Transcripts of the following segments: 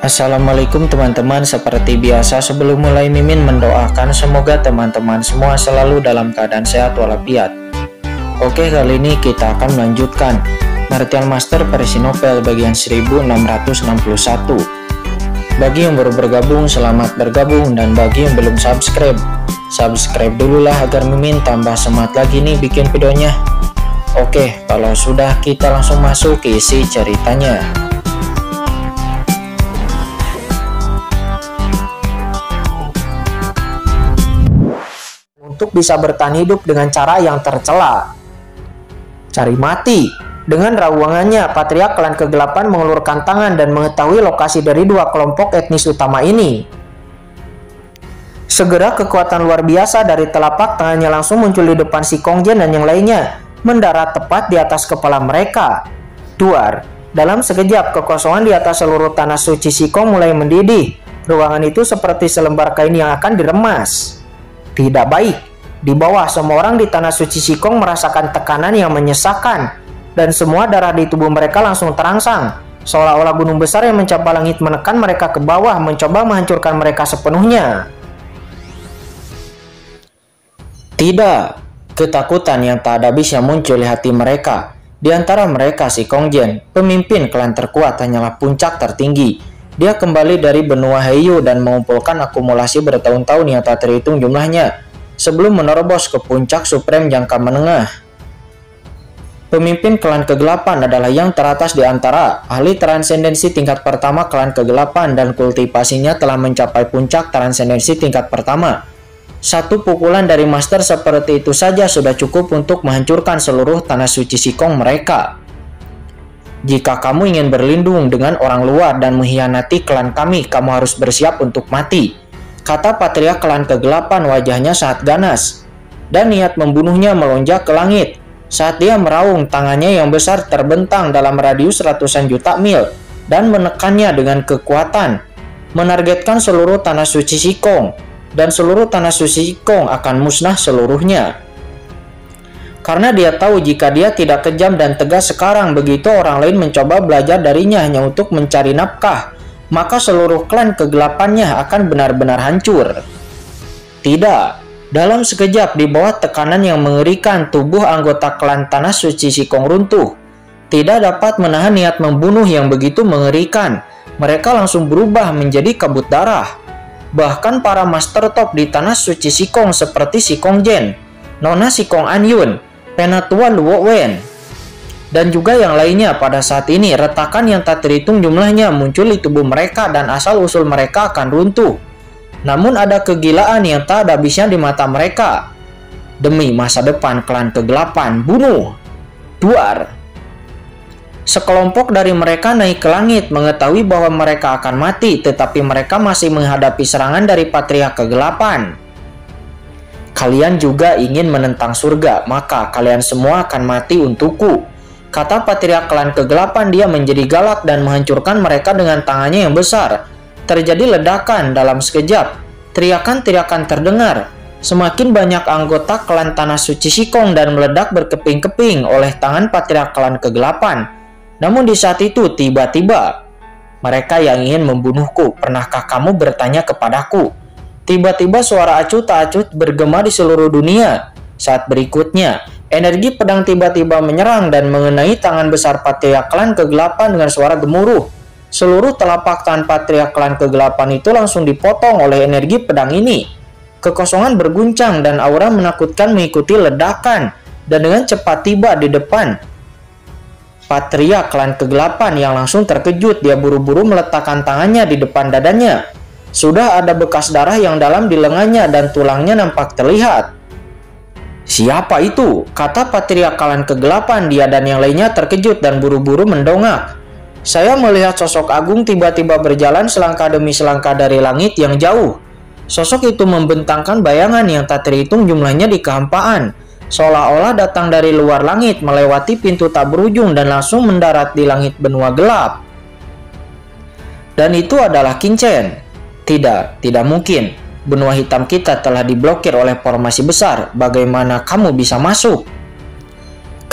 Assalamualaikum teman-teman, seperti biasa sebelum mulai Mimin mendoakan semoga teman-teman semua selalu dalam keadaan sehat walafiat. Oke, kali ini kita akan melanjutkan Martial Master versi novel bagian 1661. Bagi yang baru bergabung, selamat bergabung, dan bagi yang belum subscribe dulu lah agar Mimin tambah semangat lagi nih bikin videonya. Oke, kalau sudah kita langsung masuk ke isi ceritanya. Untuk bisa bertahan hidup dengan cara yang tercela, cari mati. Dengan rawangannya, Patriark Klan Kegelapan mengulurkan tangan dan mengetahui lokasi dari dua kelompok etnis utama ini. Segera kekuatan luar biasa dari telapak tangannya langsung muncul di depan si Kongjian dan yang lainnya, mendarat tepat di atas kepala mereka. Duar. Dalam sekejap, kekosongan di atas seluruh tanah suci Sikong mulai mendidih. Ruangan itu seperti selembar kain yang akan diremas. Tidak baik. Di bawah, semua orang di tanah suci Sikong merasakan tekanan yang menyesakan, dan semua darah di tubuh mereka langsung terangsang, seolah-olah gunung besar yang mencapai langit menekan mereka ke bawah, mencoba menghancurkan mereka sepenuhnya. Tidak, ketakutan yang tak ada habisnya muncul di hati mereka. Di antara mereka si Kongjian, pemimpin klan terkuat, hanyalah puncak tertinggi. Dia kembali dari benua Heiyu dan mengumpulkan akumulasi bertahun-tahun yang tak terhitung jumlahnya, sebelum menerobos ke puncak supreme jangka menengah. Pemimpin klan kegelapan adalah yang teratas di antara ahli transendensi tingkat pertama klan kegelapan, dan kultivasinya telah mencapai puncak transendensi tingkat pertama. Satu pukulan dari master seperti itu saja sudah cukup untuk menghancurkan seluruh tanah suci Sikong mereka. Jika kamu ingin berlindung dengan orang luar dan mengkhianati klan kami, kamu harus bersiap untuk mati, kata Patriark Klan Kegelapan. Wajahnya sangat ganas, dan niat membunuhnya melonjak ke langit. Saat dia meraung, tangannya yang besar terbentang dalam radius ratusan juta mil dan menekannya dengan kekuatan, menargetkan seluruh tanah suci Sikong, dan seluruh tanah suci Sikong akan musnah seluruhnya. Karena dia tahu jika dia tidak kejam dan tegas sekarang, begitu orang lain mencoba belajar darinya hanya untuk mencari nafkah, maka seluruh klan kegelapannya akan benar-benar hancur. Tidak. Dalam sekejap, di bawah tekanan yang mengerikan, tubuh anggota klan tanah suci Sikong runtuh. Tidak dapat menahan niat membunuh yang begitu mengerikan, mereka langsung berubah menjadi kabut darah. Bahkan para master top di tanah suci Sikong seperti si Kongjian, Nona Sikong Anyun, Penatua Luo Wen, dan juga yang lainnya, pada saat ini retakan yang tak terhitung jumlahnya muncul di tubuh mereka dan asal-usul mereka akan runtuh. Namun ada kegilaan yang tak ada habisnya di mata mereka. Demi masa depan klan kegelapan, bunuh! Duar! Sekelompok dari mereka naik ke langit mengetahui bahwa mereka akan mati, tetapi mereka masih menghadapi serangan dari Patriark Kegelapan. Kalian juga ingin menentang surga, maka kalian semua akan mati untukku, kata Patriark Klan Kegelapan. Dia menjadi galak dan menghancurkan mereka dengan tangannya yang besar. Terjadi ledakan dalam sekejap. Teriakan-teriakan terdengar. Semakin banyak anggota klan tanah suci Sikong dan meledak berkeping-keping oleh tangan Patriark Klan Kegelapan. Namun di saat itu tiba-tiba, mereka yang ingin membunuhku, pernahkah kamu bertanya kepadaku? Tiba-tiba suara acuh tak acuh bergema di seluruh dunia. Saat berikutnya, energi pedang tiba-tiba menyerang dan mengenai tangan besar Patriark Klan Kegelapan dengan suara gemuruh. Seluruh telapak tangan Patriark Klan Kegelapan itu langsung dipotong oleh energi pedang ini. Kekosongan berguncang dan aura menakutkan mengikuti ledakan, dan dengan cepat tiba di depan Patriark Klan Kegelapan yang langsung terkejut. Dia buru-buru meletakkan tangannya di depan dadanya. Sudah ada bekas darah yang dalam di lengannya dan tulangnya nampak terlihat. Siapa itu? Kata Patriark Klan Kegelapan. Dia dan yang lainnya terkejut dan buru-buru mendongak. Saya melihat sosok agung tiba-tiba berjalan selangkah demi selangkah dari langit yang jauh. Sosok itu membentangkan bayangan yang tak terhitung jumlahnya di kehampaan, seolah-olah datang dari luar langit, melewati pintu tak berujung dan langsung mendarat di langit benua gelap. Dan itu adalah Qin Chen. Tidak mungkin. Benua hitam kita telah diblokir oleh formasi besar. Bagaimana kamu bisa masuk?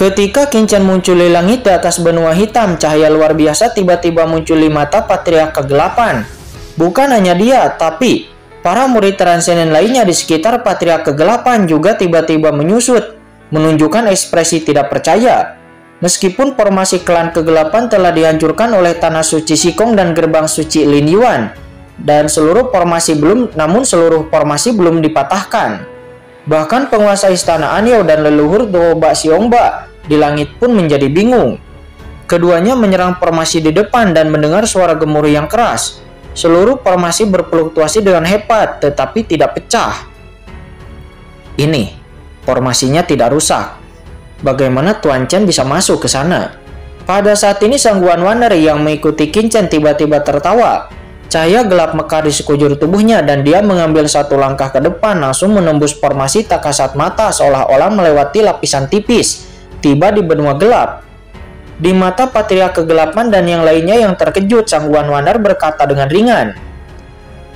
Ketika Qin-Chen muncul di langit di atas benua hitam, cahaya luar biasa tiba-tiba muncul di mata Patriark Kegelapan. Bukan hanya dia, tapi para murid transenden lainnya di sekitar Patriark Kegelapan juga tiba-tiba menyusut, menunjukkan ekspresi tidak percaya. Meskipun formasi klan kegelapan telah dihancurkan oleh tanah suci Shikong dan gerbang suci Lin Yuan, namun seluruh formasi belum dipatahkan. Bahkan penguasa istana Anyou dan leluhur Duoba Xiongba di langit pun menjadi bingung. Keduanya menyerang formasi di depan dan mendengar suara gemuruh yang keras. Seluruh formasi berfluktuasi dengan hebat tetapi tidak pecah. Ini, formasinya tidak rusak. Bagaimana Tuan Chen bisa masuk ke sana? Pada saat ini Sang Guan Waner yang mengikuti Qin-Chen tiba-tiba tertawa. Cahaya gelap mekar di sekujur tubuhnya dan dia mengambil satu langkah ke depan langsung menembus formasi tak kasat mata seolah-olah melewati lapisan tipis, tiba di benua gelap. Di mata Patriark Kegelapan dan yang lainnya yang terkejut, Sang Guan Waner berkata dengan ringan,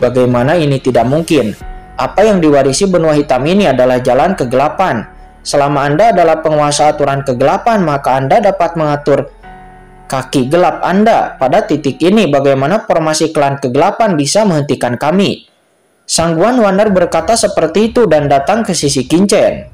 "Bagaimana ini tidak mungkin? Apa yang diwarisi benua hitam ini adalah jalan kegelapan. Selama Anda adalah penguasa aturan kegelapan, maka Anda dapat mengatur kaki gelap Anda. Pada titik ini, bagaimana formasi klan kegelapan bisa menghentikan kami?" Sang Guan Waner berkata seperti itu dan datang ke sisi Qin-Chen.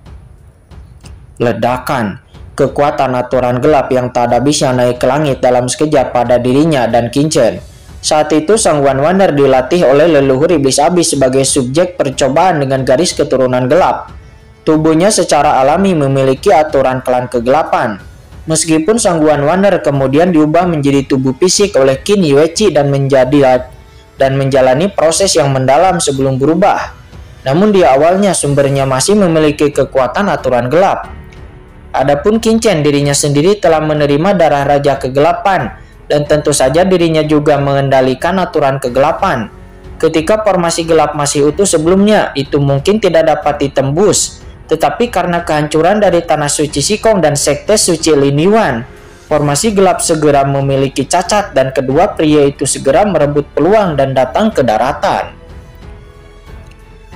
Ledakan, kekuatan aturan gelap yang tak habisnya naik ke langit dalam sekejap pada dirinya dan Qin-Chen. Saat itu Sang Guan Waner dilatih oleh leluhur iblis abis sebagai subjek percobaan dengan garis keturunan gelap. Tubuhnya secara alami memiliki aturan klan kegelapan. Meskipun Sang Guan Waner kemudian diubah menjadi tubuh fisik oleh Qin Yueqi dan menjalani proses yang mendalam sebelum berubah. Namun di awalnya sumbernya masih memiliki kekuatan aturan gelap. Adapun Qin-Chen dirinya sendiri telah menerima darah Raja Kegelapan dan tentu saja dirinya juga mengendalikan aturan kegelapan. Ketika formasi gelap masih utuh sebelumnya, itu mungkin tidak dapat ditembus. Tetapi karena kehancuran dari tanah suci Shikong dan sekte suci Lin Yuan, formasi gelap segera memiliki cacat dan kedua pria itu segera merebut peluang dan datang ke daratan.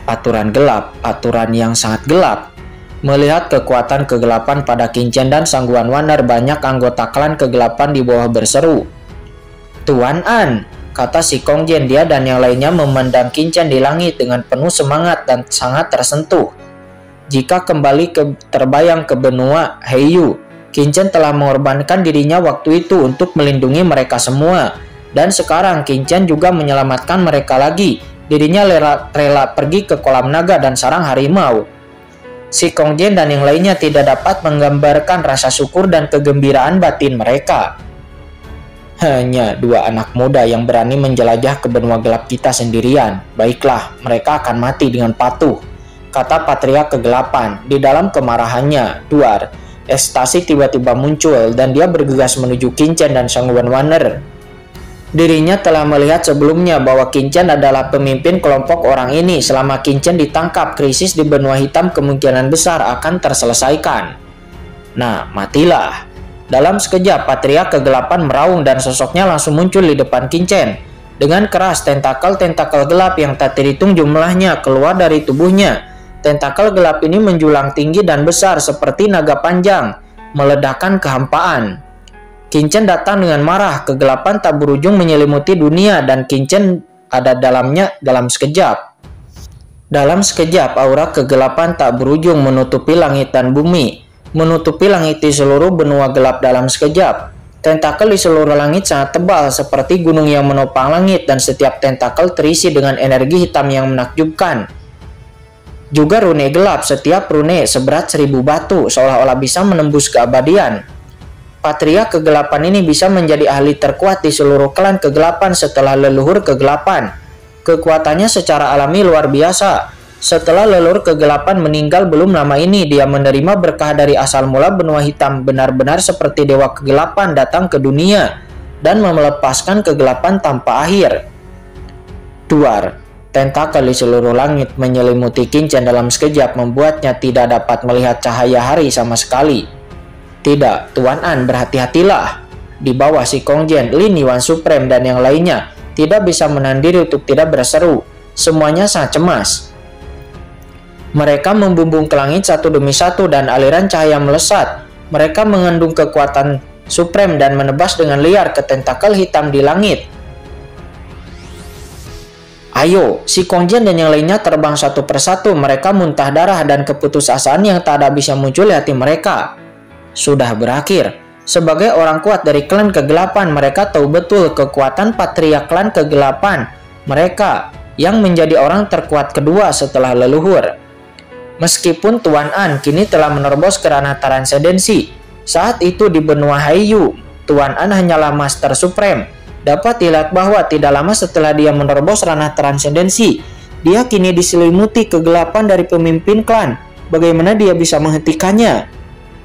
Aturan gelap, aturan yang sangat gelap. Melihat kekuatan kegelapan pada Qin-Chen dan Sang Guan Waner, banyak anggota klan kegelapan di bawah berseru, "Tuan An," kata si Kong Jian. Dia dan yang lainnya memandang Qin-Chen di langit dengan penuh semangat dan sangat tersentuh. Jika kembali terbayang ke benua Heiyu, Qin-Chen telah mengorbankan dirinya waktu itu untuk melindungi mereka semua. Dan sekarang Qin-Chen juga menyelamatkan mereka lagi. Dirinya rela pergi ke kolam naga dan sarang harimau. Si Kong Jian dan yang lainnya tidak dapat menggambarkan rasa syukur dan kegembiraan batin mereka. Hanya dua anak muda yang berani menjelajah ke benua gelap kita sendirian. Baiklah, mereka akan mati dengan patuh, kata Patriark Kegelapan. Di dalam kemarahannya, Duar, ekstasi tiba-tiba muncul dan dia bergegas menuju Qin-Chen dan Sang Guan Waner. Dirinya telah melihat sebelumnya bahwa Qin-Chen adalah pemimpin kelompok orang ini. Selama Qin-Chen ditangkap, krisis di benua hitam kemungkinan besar akan terselesaikan. Nah, matilah. Dalam sekejap, Patriark Kegelapan meraung dan sosoknya langsung muncul di depan Qin-Chen. Dengan keras, tentakel-tentakel gelap yang tak terhitung jumlahnya keluar dari tubuhnya. Tentakel gelap ini menjulang tinggi dan besar seperti naga panjang, meledakkan kehampaan. Qin-Chen datang dengan marah, kegelapan tak berujung menyelimuti dunia dan Qin-Chen ada dalamnya dalam sekejap. Dalam sekejap, aura kegelapan tak berujung menutupi langit dan bumi, menutupi langit di seluruh benua gelap dalam sekejap. Tentakel di seluruh langit sangat tebal seperti gunung yang menopang langit dan setiap tentakel terisi dengan energi hitam yang menakjubkan. Juga rune gelap, setiap rune seberat 1000 batu, seolah-olah bisa menembus keabadian. Patriark Kegelapan ini bisa menjadi ahli terkuat di seluruh klan kegelapan setelah leluhur kegelapan. Kekuatannya secara alami luar biasa. Setelah leluhur kegelapan meninggal belum lama ini, dia menerima berkah dari asal mula benua hitam, benar-benar seperti dewa kegelapan datang ke dunia dan melepaskan kegelapan tanpa akhir. Duar, tentakel di seluruh langit menyelimuti Qin-Chen dalam sekejap, membuatnya tidak dapat melihat cahaya hari sama sekali. Tidak, Tuan An, berhati-hatilah. Di bawah si Kong Jian, Lin Yuan Supreme dan yang lainnya tidak bisa menahan diri untuk tidak berseru. Semuanya sangat cemas. Mereka membumbung ke langit satu demi satu dan aliran cahaya melesat. Mereka mengandung kekuatan supreme dan menebas dengan liar ke tentakel hitam di langit. Ayo, si Kongjian dan yang lainnya terbang satu persatu. Mereka muntah darah dan keputusasaan yang tak ada bisa muncul di hati mereka. Sudah berakhir. Sebagai orang kuat dari klan kegelapan, mereka tahu betul kekuatan Patria klan kegelapan. Mereka yang menjadi orang terkuat kedua setelah leluhur. Meskipun Tuan An kini telah menerobos ke ranah transendensi, saat itu di benua Haiyu, Tuan An hanyalah Master Supreme. Dapat dilihat bahwa tidak lama setelah dia menerobos ranah transendensi, dia kini diselimuti kegelapan dari pemimpin klan. Bagaimana dia bisa menghentikannya?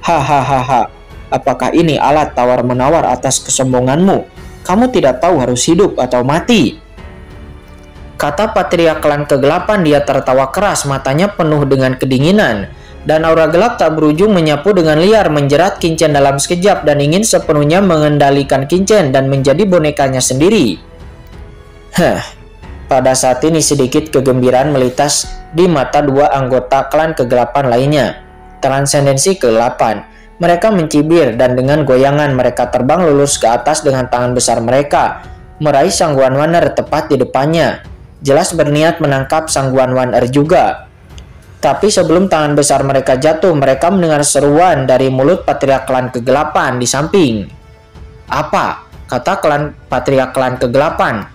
Hahaha, apakah ini alat tawar-menawar atas kesombonganmu? Kamu tidak tahu harus hidup atau mati. Kata Patria klan kegelapan. Dia tertawa keras, matanya penuh dengan kedinginan. Dan aura gelap tak berujung menyapu dengan liar, menjerat Qin dalam sekejap dan ingin sepenuhnya mengendalikan Qin dan menjadi bonekanya sendiri. Pada saat ini sedikit kegembiraan melintas di mata dua anggota klan kegelapan lainnya. Transendensi ke-8. Mereka mencibir dan dengan goyangan mereka terbang lurus ke atas dengan tangan besar mereka, meraih Sang Guan Waner tepat di depannya. Jelas berniat menangkap Sang Guan Waner juga. Tapi sebelum tangan besar mereka jatuh, mereka mendengar seruan dari mulut Patria klan kegelapan di samping. Apa? Kata Patria klan kegelapan.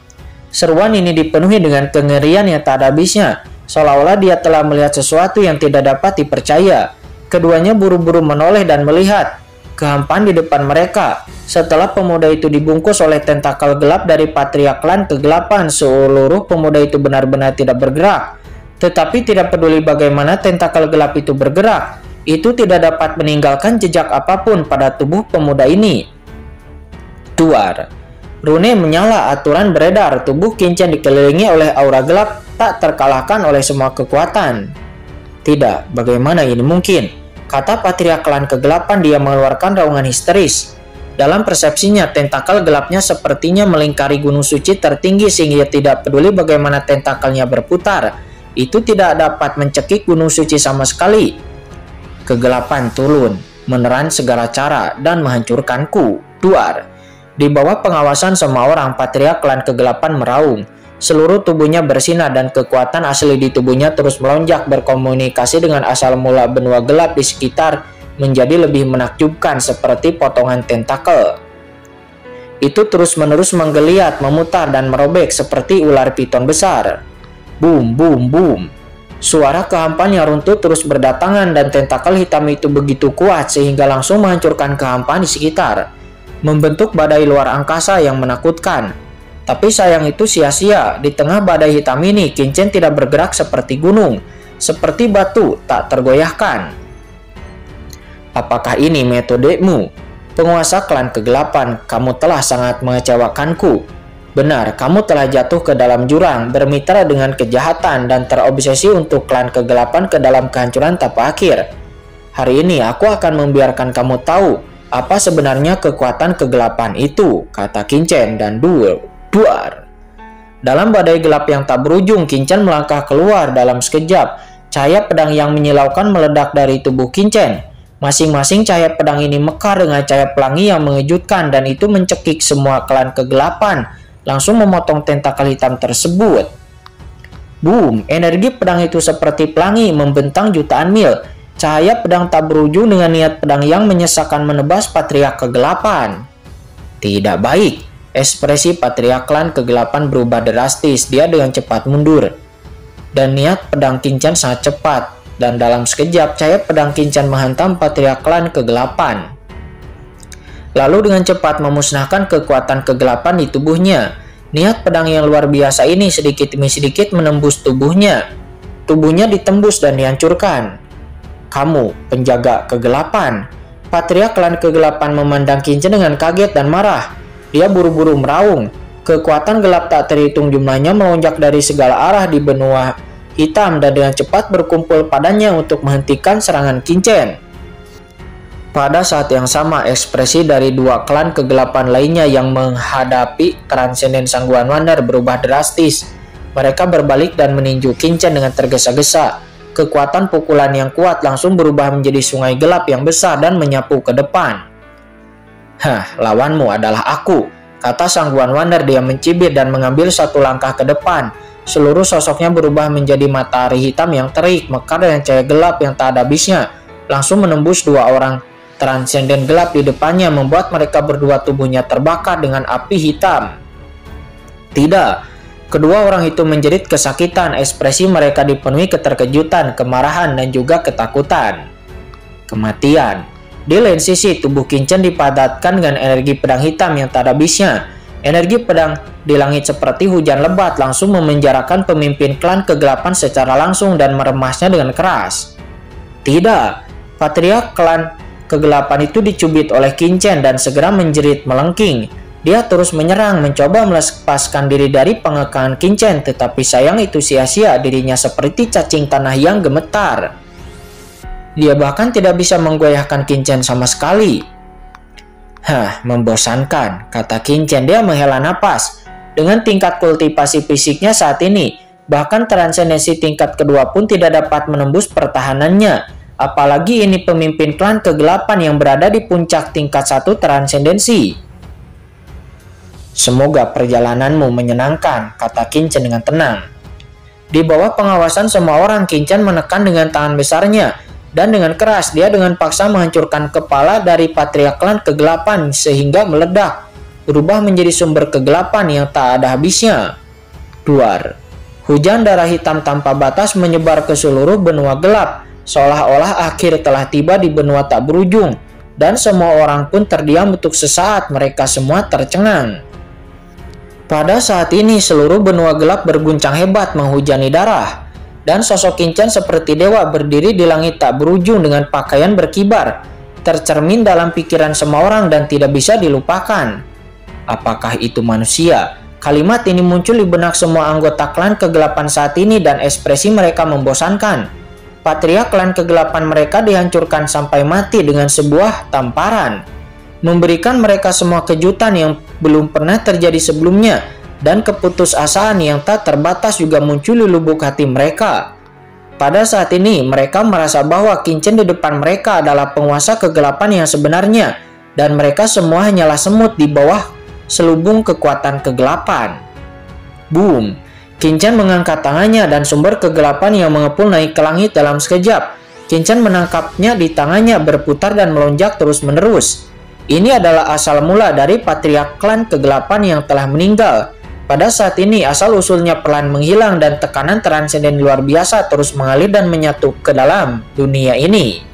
Seruan ini dipenuhi dengan kengerian yang tak ada habisnya, seolah-olah dia telah melihat sesuatu yang tidak dapat dipercaya. Keduanya buru-buru menoleh dan melihat kehampaan di depan mereka. Setelah pemuda itu dibungkus oleh tentakel gelap dari Patria klan kegelapan, seluruh pemuda itu benar-benar tidak bergerak. Tetapi tidak peduli bagaimana tentakel gelap itu bergerak, itu tidak dapat meninggalkan jejak apapun pada tubuh pemuda ini. Duar. Rune menyala, aturan beredar, tubuh Qin dikelilingi oleh aura gelap, tak terkalahkan oleh semua kekuatan. Tidak, bagaimana ini mungkin? Kata Patria klan kegelapan. Dia mengeluarkan raungan histeris. Dalam persepsinya, tentakel gelapnya sepertinya melingkari gunung suci tertinggi sehingga tidak peduli bagaimana tentakelnya berputar. Itu tidak dapat mencekik gunung suci sama sekali. Kegelapan turun, meneran segala cara dan menghancurkanku. Duar. Di bawah pengawasan semua orang, Patria klan kegelapan meraung. Seluruh tubuhnya bersinar dan kekuatan asli di tubuhnya terus melonjak, berkomunikasi dengan asal mula benua gelap di sekitar menjadi lebih menakjubkan seperti potongan tentakel. Itu terus-menerus menggeliat, memutar dan merobek seperti ular piton besar. Boom, boom, boom. Suara kehampaan yang runtuh terus berdatangan dan tentakel hitam itu begitu kuat sehingga langsung menghancurkan kehampaan di sekitar, membentuk badai luar angkasa yang menakutkan. Tapi sayang itu sia-sia. Di tengah badai hitam ini, Qin tidak bergerak seperti gunung, seperti batu tak tergoyahkan. Apakah ini metodemu? Penguasa klan kegelapan, kamu telah sangat mengecewakanku. Benar, kamu telah jatuh ke dalam jurang, bermitra dengan kejahatan dan terobsesi untuk klan kegelapan ke dalam kehancuran tanpa akhir. Hari ini aku akan membiarkan kamu tahu apa sebenarnya kekuatan kegelapan itu, kata Qin dan duar. Dalam badai gelap yang tak berujung, Qin melangkah keluar dalam sekejap. Cahaya pedang yang menyilaukan meledak dari tubuh Qin. Masing-masing cahaya pedang ini mekar dengan cahaya pelangi yang mengejutkan dan itu mencekik semua klan kegelapan, langsung memotong tentakel hitam tersebut. Boom, energi pedang itu seperti pelangi membentang jutaan mil. Cahaya pedang tak berujung dengan niat pedang yang menyesakan menebas Patria kegelapan. Tidak baik. Ekspresi Patria klan kegelapan berubah drastis. Dia dengan cepat mundur. Dan niat pedang Qin sangat cepat. Dan dalam sekejap cahaya pedang Qin menghantam Patria klan kegelapan. Lalu dengan cepat memusnahkan kekuatan kegelapan di tubuhnya. Niat pedang yang luar biasa ini sedikit demi sedikit menembus tubuhnya. Tubuhnya ditembus dan dihancurkan. Kamu, penjaga kegelapan. Patria klan kegelapan memandang Qin dengan kaget dan marah. Dia buru-buru meraung. Kekuatan gelap tak terhitung jumlahnya melonjak dari segala arah di benua hitam dan dengan cepat berkumpul padanya untuk menghentikan serangan Qin. Pada saat yang sama, ekspresi dari dua klan kegelapan lainnya yang menghadapi transenden Sang Guan Waner berubah drastis. Mereka berbalik dan meninju Qin dengan tergesa-gesa. kekuatan pukulan yang kuat langsung berubah menjadi sungai gelap yang besar dan menyapu ke depan. "Hah, lawanmu adalah aku," kata Sang Guan Wonder. Dia mencibir dan mengambil satu langkah ke depan. Seluruh sosoknya berubah menjadi matahari hitam yang terik, mekar dengan cahaya gelap yang tak ada habisnya. Langsung menembus dua orang transenden gelap di depannya, membuat mereka berdua tubuhnya terbakar dengan api hitam. Tidak, kedua orang itu menjerit kesakitan. Ekspresi mereka dipenuhi keterkejutan, kemarahan, dan juga ketakutan. Kematian. Di lain sisi, tubuh Qin Chen dipadatkan dengan energi pedang hitam yang tak ada habisnya. Energi pedang di langit seperti hujan lebat langsung memenjarakan pemimpin klan kegelapan secara langsung dan meremasnya dengan keras. Tidak, patriark klan kegelapan itu dicubit oleh Qin Chen dan segera menjerit melengking. Dia terus menyerang, mencoba melepaskan diri dari pengekangan Qin Chen, tetapi sayang itu sia-sia. Dirinya seperti cacing tanah yang gemetar. Dia bahkan tidak bisa menggoyahkan Qin Chen sama sekali. "Hah, membosankan," kata Qin Chen. Dia menghela napas. Dengan tingkat kultivasi fisiknya saat ini, bahkan transendensi tingkat kedua pun tidak dapat menembus pertahanannya. Apalagi ini pemimpin klan kegelapan yang berada di puncak tingkat 1 transendensi. "Semoga perjalananmu menyenangkan," kata Qin Chen dengan tenang. Di bawah pengawasan semua orang, Qin Chen menekan dengan tangan besarnya, dan dengan keras dia dengan paksa menghancurkan kepala dari patriark klan kegelapan sehingga meledak, berubah menjadi sumber kegelapan yang tak ada habisnya. Duar. Hujan darah hitam tanpa batas menyebar ke seluruh benua gelap, seolah-olah akhir telah tiba di benua tak berujung, dan semua orang pun terdiam untuk sesaat. Mereka semua tercengang. Pada saat ini seluruh benua gelap berguncang hebat menghujani darah, dan sosok Qin Chen seperti dewa berdiri di langit tak berujung dengan pakaian berkibar, tercermin dalam pikiran semua orang dan tidak bisa dilupakan. Apakah itu manusia? Kalimat ini muncul di benak semua anggota klan kegelapan saat ini dan ekspresi mereka membosankan. Patriark klan kegelapan mereka dihancurkan sampai mati dengan sebuah tamparan, memberikan mereka semua kejutan yang belum pernah terjadi sebelumnya, dan keputusasaan yang tak terbatas juga muncul di lubuk hati mereka. Pada saat ini mereka merasa bahwa Qin Chen di depan mereka adalah penguasa kegelapan yang sebenarnya, dan mereka semua hanyalah semut di bawah selubung kekuatan kegelapan. Boom! Qin Chen mengangkat tangannya dan sumber kegelapan yang mengepul naik ke langit dalam sekejap. Qin Chen menangkapnya di tangannya, berputar dan melonjak terus-menerus. Ini adalah asal mula dari patriark klan kegelapan yang telah meninggal. Pada saat ini asal-usulnya perlahan menghilang dan tekanan transenden luar biasa terus mengalir dan menyatu ke dalam dunia ini.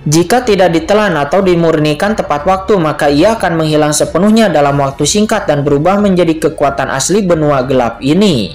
Jika tidak ditelan atau dimurnikan tepat waktu, maka ia akan menghilang sepenuhnya dalam waktu singkat dan berubah menjadi kekuatan asli benua gelap ini.